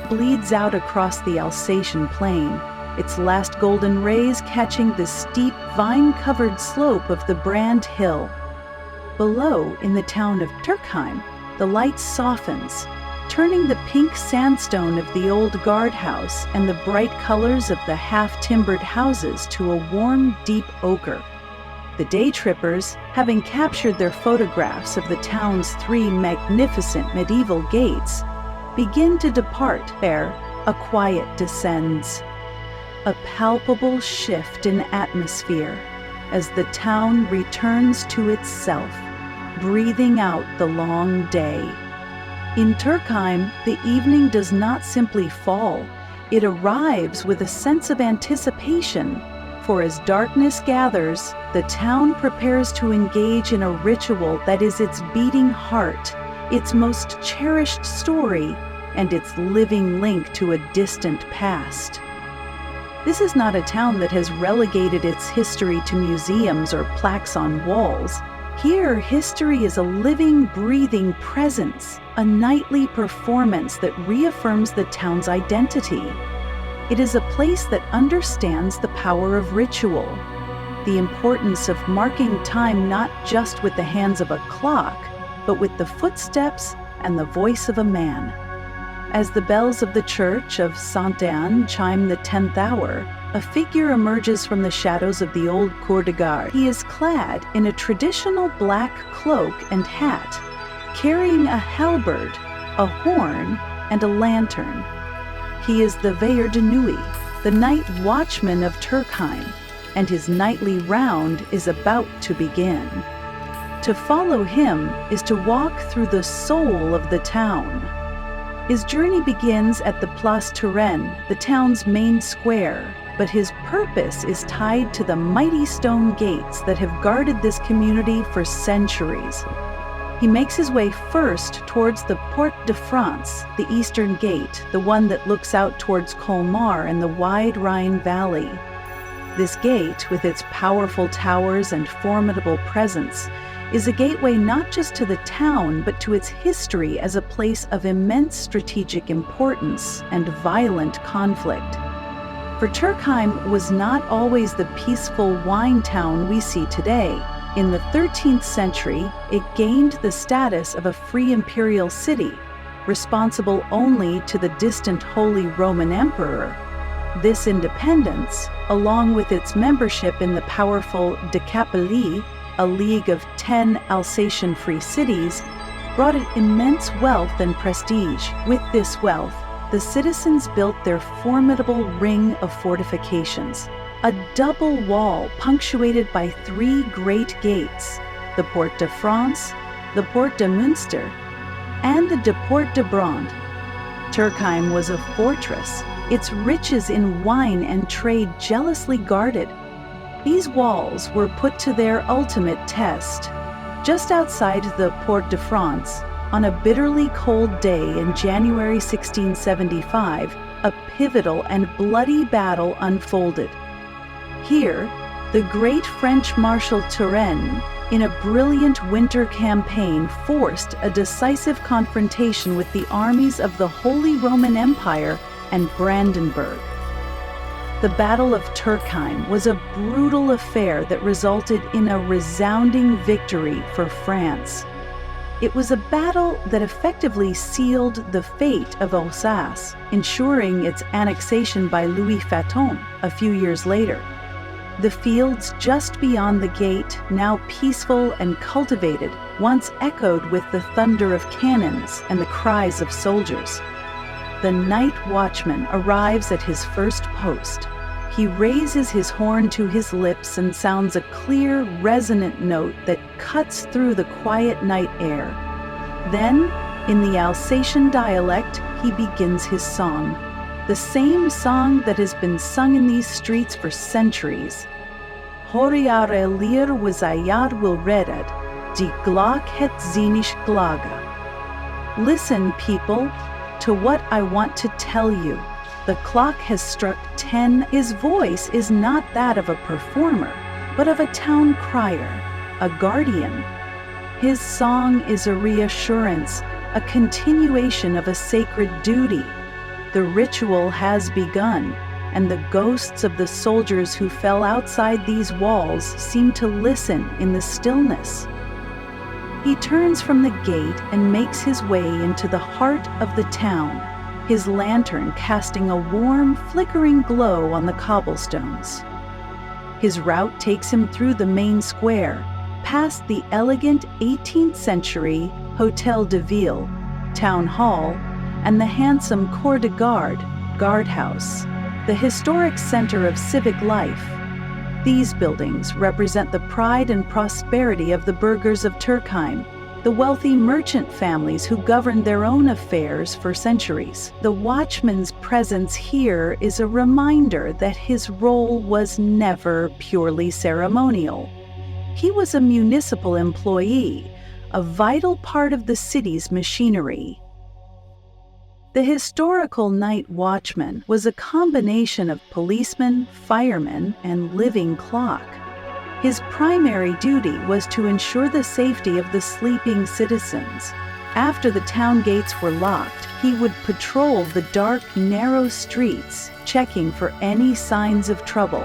Bleeds out across the Alsatian plain, its last golden rays catching the steep, vine-covered slope of the Brand Hill. Below, in the town of Turckheim, the light softens, turning the pink sandstone of the old guardhouse and the bright colors of the half-timbered houses to a warm, deep ochre. The day trippers, having captured their photographs of the town's 3 magnificent medieval gates, begin to depart ere a quiet descends. A palpable shift in atmosphere as the town returns to itself, breathing out the long day. In Turckheim, the evening does not simply fall, it arrives with a sense of anticipation, for as darkness gathers, the town prepares to engage in a ritual that is its beating heart, its most cherished story, and its living link to a distant past. This is not a town that has relegated its history to museums or plaques on walls. Here, history is a living, breathing presence, a nightly performance that reaffirms the town's identity. It is a place that understands the power of ritual, the importance of marking time not just with the hands of a clock, but with the footsteps and the voice of a man. As the bells of the church of Sainte-Anne chime the 10th hour, a figure emerges from the shadows of the old Cour de Garde. He is clad in a traditional black cloak and hat, carrying a halberd, a horn, and a lantern. He is the Veilleur de Nuit, the Night Watchman of Turckheim, and his nightly round is about to begin. To follow him is to walk through the soul of the town. His journey begins at the Place Turenne, the town's main square, but his purpose is tied to the mighty stone gates that have guarded this community for centuries. He makes his way first towards the Porte de France, the eastern gate, the one that looks out towards Colmar and the wide Rhine Valley. This gate, with its powerful towers and formidable presence, is a gateway not just to the town, but to its history as a place of immense strategic importance and violent conflict. For Turckheim was not always the peaceful wine town we see today. In the 13th century, it gained the status of a free imperial city, responsible only to the distant Holy Roman Emperor. This independence, along with its membership in the powerful Décapoli, a league of 10 Alsatian free cities, brought it immense wealth and prestige. With this wealth, the citizens built their formidable ring of fortifications, a double wall punctuated by 3 great gates, the Porte de France, the Porte de Münster, and the Porte de Brande. Turckheim was a fortress, its riches in wine and trade jealously guarded. These walls were put to their ultimate test. Just outside the Porte de France, on a bitterly cold day in January 1675, a pivotal and bloody battle unfolded. Here, the great French Marshal Turenne, in a brilliant winter campaign, forced a decisive confrontation with the armies of the Holy Roman Empire and Brandenburg. The Battle of Turckheim was a brutal affair that resulted in a resounding victory for France. It was a battle that effectively sealed the fate of Alsace, ensuring its annexation by Louis Faton a few years later. The fields just beyond the gate, now peaceful and cultivated, once echoed with the thunder of cannons and the cries of soldiers. The Night Watchman arrives at his first post. He raises his horn to his lips and sounds a clear, resonant note that cuts through the quiet night air. Then, in the Alsatian dialect, he begins his song, the same song that has been sung in these streets for centuries. Horiare lir wizayad will redad, die glak het zinish glaga. Listen, people, to what I want to tell you. The clock has struck 10. His voice is not that of a performer, but of a town crier, a guardian. His song is a reassurance, a continuation of a sacred duty. The ritual has begun, and the ghosts of the soldiers who fell outside these walls seem to listen in the stillness. He turns from the gate and makes his way into the heart of the town, his lantern casting a warm, flickering glow on the cobblestones. His route takes him through the main square, past the elegant 18th century Hôtel de Ville, Town Hall, and the handsome Corps de Garde, guardhouse, the historic center of civic life. These buildings represent the pride and prosperity of the burghers of Turckheim, the wealthy merchant families who governed their own affairs for centuries. The watchman's presence here is a reminder that his role was never purely ceremonial. He was a municipal employee, a vital part of the city's machinery. The historical Night Watchman was a combination of policeman, fireman, and living clock. His primary duty was to ensure the safety of the sleeping citizens. After the town gates were locked, he would patrol the dark, narrow streets, checking for any signs of trouble.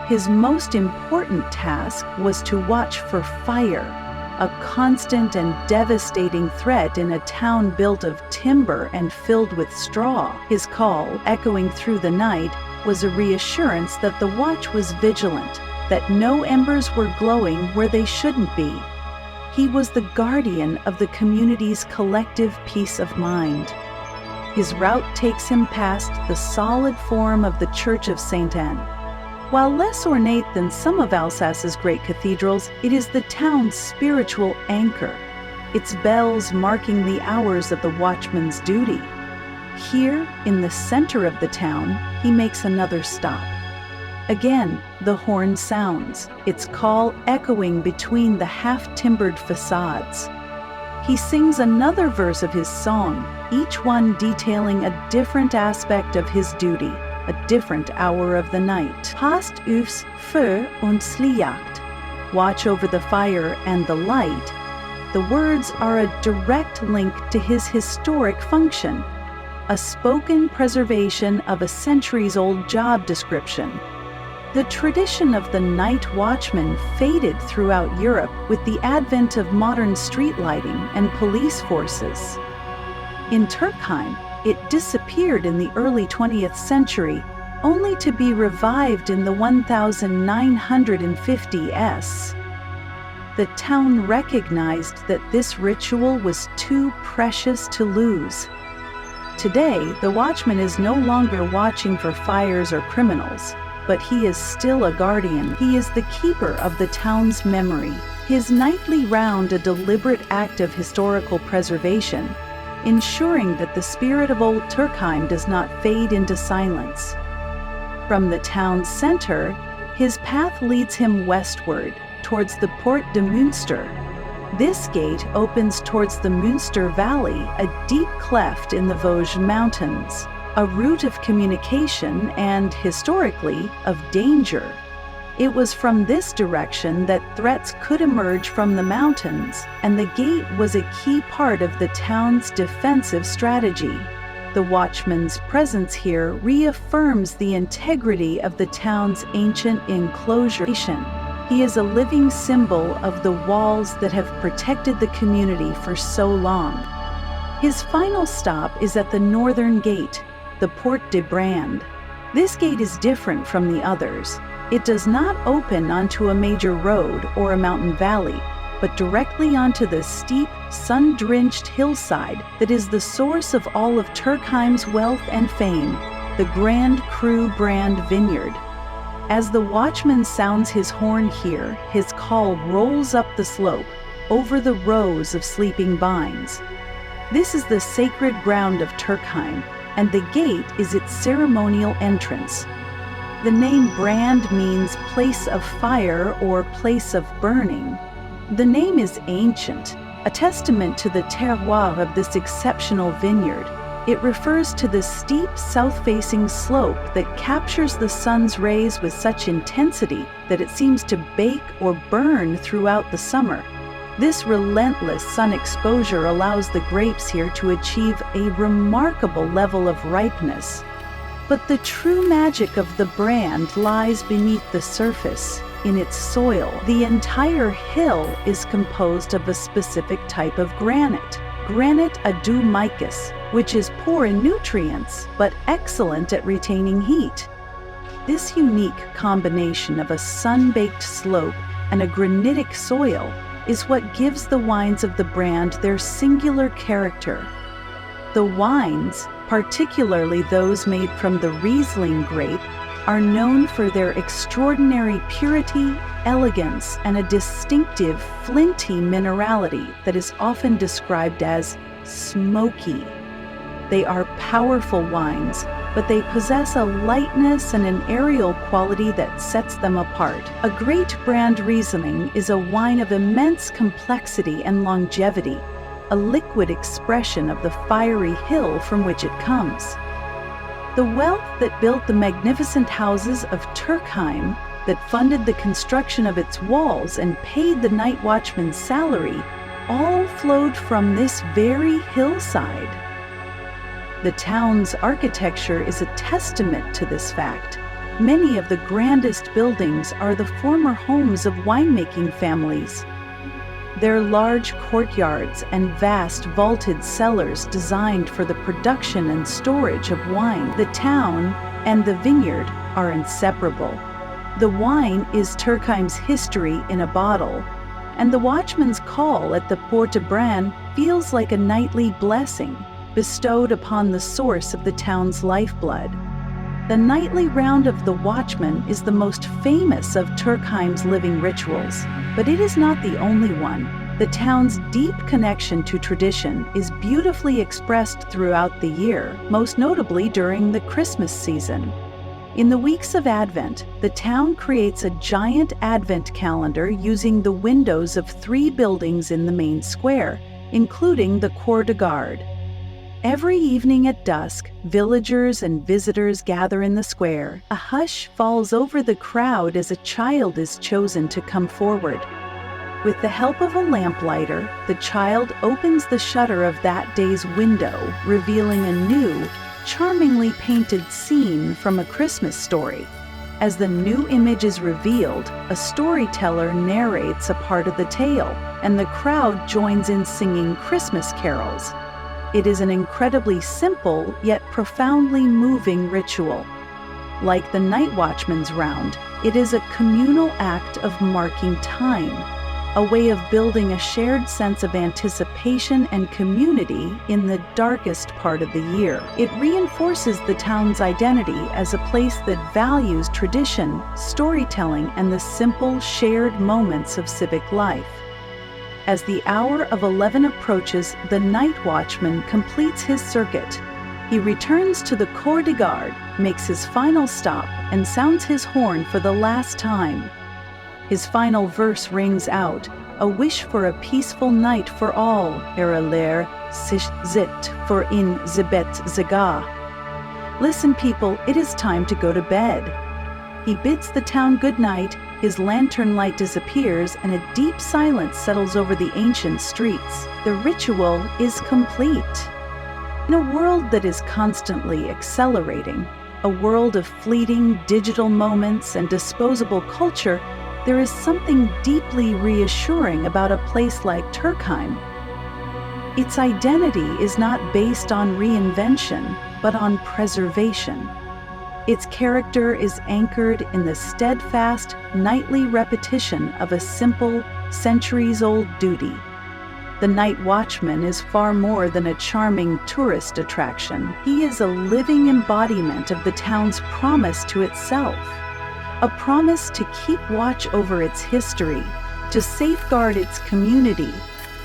His most important task was to watch for fire, a constant and devastating threat in a town built of timber and filled with straw. His call, echoing through the night, was a reassurance that the watch was vigilant, that no embers were glowing where they shouldn't be. He was the guardian of the community's collective peace of mind. His route takes him past the solid form of the Church of St. Anne. While less ornate than some of Alsace's great cathedrals, it is the town's spiritual anchor, its bells marking the hours of the watchman's duty. Here, in the center of the town, he makes another stop. Again, the horn sounds, its call echoing between the half-timbered facades. He sings another verse of his song, each one detailing a different aspect of his duty, a different hour of the night. Hast aufs Feuer und Sliacht. Watch over the fire and the light. The words are a direct link to his historic function, a spoken preservation of a centuries-old job description. The tradition of the night watchman faded throughout Europe with the advent of modern street lighting and police forces. In Turckheim, it disappeared in the early 20th century, only to be revived in the 1950s. The town recognized that this ritual was too precious to lose. Today, the watchman is no longer watching for fires or criminals, but he is still a guardian. He is the keeper of the town's memory. His nightly round a deliberate act of historical preservation, ensuring that the spirit of old Turckheim does not fade into silence. From the town's center, his path leads him westward, towards the Porte de Münster. This gate opens towards the Münster Valley, a deep cleft in the Vosges Mountains, a route of communication and, historically, of danger. It was from this direction that threats could emerge from the mountains, and the gate was a key part of the town's defensive strategy. The watchman's presence here reaffirms the integrity of the town's ancient enclosure. He is a living symbol of the walls that have protected the community for so long. His final stop is at the northern gate, the Porte de Brand. This gate is different from the others. It does not open onto a major road or a mountain valley, but directly onto the steep, sun-drenched hillside that is the source of all of Turckheim's wealth and fame, the Grand Cru Brand Vineyard. As the watchman sounds his horn here, his call rolls up the slope, over the rows of sleeping vines. This is the sacred ground of Turckheim, and the gate is its ceremonial entrance. The name Brand means place of fire or place of burning. The name is ancient. a testament to the terroir of this exceptional vineyard. It refers to the steep south-facing slope that captures the sun's rays with such intensity that it seems to bake or burn throughout the summer. This relentless sun exposure allows the grapes here to achieve a remarkable level of ripeness. But the true magic of the brand lies beneath the surface, in its soil. The entire hill is composed of a specific type of granite, granite adu-micus, which is poor in nutrients but excellent at retaining heat. This unique combination of a sun-baked slope and a granitic soil is what gives the wines of the brand their singular character. The wines, particularly those made from the Riesling grape, are known for their extraordinary purity, elegance, and a distinctive flinty minerality that is often described as smoky. They are powerful wines, but they possess a lightness and an aerial quality that sets them apart. A great brand Riesling is a wine of immense complexity and longevity, a liquid expression of the fiery hill from which it comes. The wealth that built the magnificent houses of Turckheim, that funded the construction of its walls and paid the Night Watchman's salary, all flowed from this very hillside. The town's architecture is a testament to this fact. Many of the grandest buildings are the former homes of winemaking families. Their large courtyards and vast vaulted cellars designed for the production and storage of wine. The town and the vineyard are inseparable. The wine is Turckheim's history in a bottle, and the watchman's call at the Porte Bran feels like a nightly blessing bestowed upon the source of the town's lifeblood. The nightly round of the watchman is the most famous of Turckheim's living rituals, but it is not the only one. The town's deep connection to tradition is beautifully expressed throughout the year, most notably during the Christmas season. In the weeks of Advent, the town creates a giant Advent calendar using the windows of 3 buildings in the main square, including the Cour de Garde. Every evening at dusk, villagers and visitors gather in the square. A hush falls over the crowd as a child is chosen to come forward. With the help of a lamplighter, the child opens the shutter of that day's window, revealing a new, charmingly painted scene from a Christmas story. As the new image is revealed, a storyteller narrates a part of the tale, and the crowd joins in singing Christmas carols. It is an incredibly simple yet profoundly moving ritual. Like the Night Watchman's round, it is a communal act of marking time, a way of building a shared sense of anticipation and community in the darkest part of the year. It reinforces the town's identity as a place that values tradition, storytelling, and the simple shared moments of civic life. As the hour of 11 approaches, the Night Watchman completes his circuit. He returns to the Cour de Garde, makes his final stop, and sounds his horn for the last time. His final verse rings out, a wish for a peaceful night for all, Eralair sich zit for in zibet zaga. Listen, people, it is time to go to bed. He bids the town good night, his lantern light disappears, and a deep silence settles over the ancient streets. The ritual is complete. In a world that is constantly accelerating, a world of fleeting digital moments and disposable culture, there is something deeply reassuring about a place like Turckheim. Its identity is not based on reinvention, but on preservation. Its character is anchored in the steadfast, nightly repetition of a simple, centuries-old duty. The Night Watchman is far more than a charming tourist attraction. He is a living embodiment of the town's promise to itself, a promise to keep watch over its history, to safeguard its community,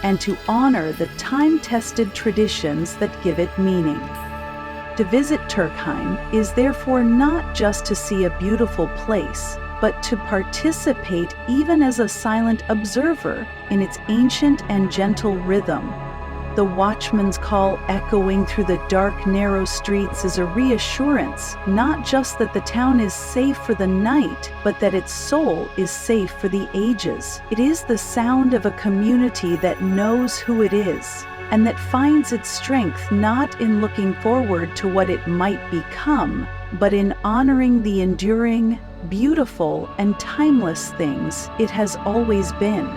and to honor the time-tested traditions that give it meaning. To visit Turckheim is therefore not just to see a beautiful place, but to participate even as a silent observer in its ancient and gentle rhythm. The watchman's call echoing through the dark, narrow streets is a reassurance, not just that the town is safe for the night, but that its soul is safe for the ages. It is the sound of a community that knows who it is, and that finds its strength not in looking forward to what it might become, but in honoring the enduring, beautiful, and timeless things it has always been.